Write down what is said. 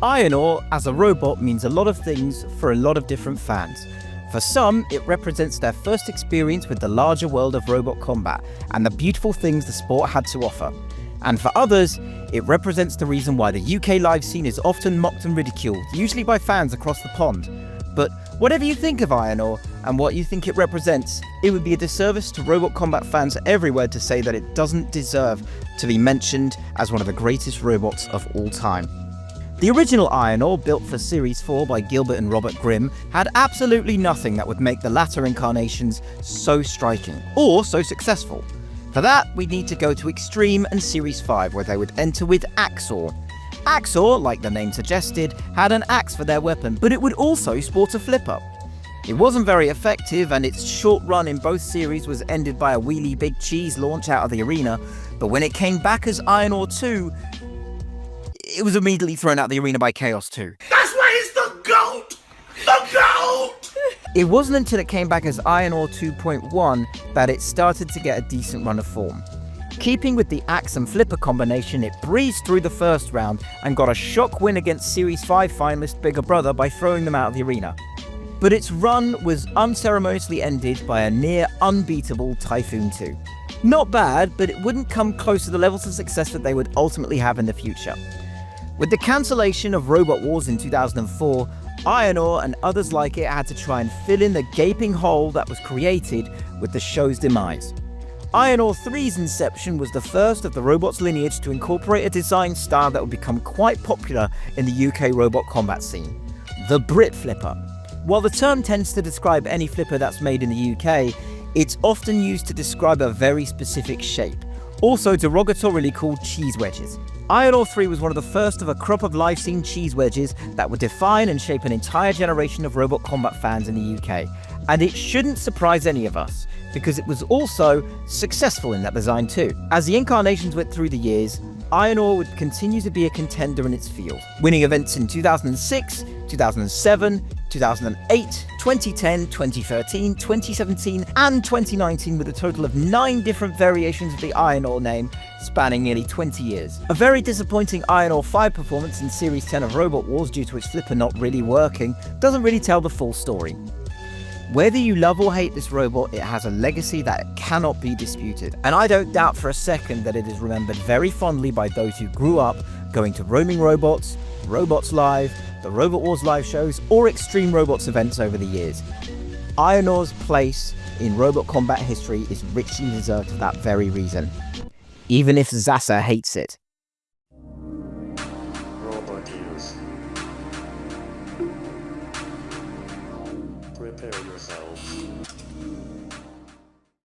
Iron Ore as a robot means a lot of things for a lot of different fans. For some, it represents their first experience with the larger world of robot combat and the beautiful things the sport had to offer. And for others, it represents the reason why the UK live scene is often mocked and ridiculed, usually by fans across the pond. But whatever you think of Iron Ore and what you think it represents, it would be a disservice to robot combat fans everywhere to say that it doesn't deserve to be mentioned as one of the greatest robots of all time. The original Iron Ore, built for Series 4 by Gilbert and Robert Grimm, had absolutely nothing that would make the latter incarnations so striking, or so successful. For that, we'd need to go to Extreme and Series 5, where they would enter with Axor. Axor, like the name suggested, had an axe for their weapon, but it would also sport a flipper. It wasn't very effective, and its short run in both series was ended by a wheelie big cheese launch out of the arena, but when it came back as Iron Ore 2, it was immediately thrown out of the arena by Chaos 2. That's why he's the GOAT! The GOAT! It wasn't until it came back as Iron Ore 2.1 that it started to get a decent run of form. Keeping with the axe and flipper combination, it breezed through the first round and got a shock win against Series 5 finalist Bigger Brother by throwing them out of the arena. But its run was unceremoniously ended by a near unbeatable Typhoon 2. Not bad, but it wouldn't come close to the levels of success that they would ultimately have in the future. With the cancellation of Robot Wars in 2004, Iron Ore and others like it had to try and fill in the gaping hole that was created with the show's demise. Iron Ore 3's inception was the first of the robot's lineage to incorporate a design style that would become quite popular in the UK robot combat scene: the Brit flipper. While the term tends to describe any flipper that's made in the UK, it's often used to describe a very specific shape, also derogatorily called cheese wedges. Iron Ore 3 was one of the first of a crop of live scene cheese wedges that would define and shape an entire generation of robot combat fans in the UK, and it shouldn't surprise any of us, because it was also successful in that design too. As the incarnations went through the years, Iron Ore would continue to be a contender in its field, winning events in 2006, 2007, 2008, 2010, 2013, 2017 and 2019, with a total of 9 different variations of the Iron Ore name spanning nearly 20 years. A very disappointing Iron Ore 5 performance in Series 10 of Robot Wars due to its flipper not really working doesn't really tell the full story. Whether you love or hate this robot, it has a legacy that cannot be disputed, and I don't doubt for a second that it is remembered very fondly by those who grew up going to Roaming Robots, Robots Live, the Robot Wars live shows, or Extreme Robots events over the years. Iron Ore's place in robot combat history is richly deserved for that very reason, even if Zasa hates it. Robot use. Prepare yourselves.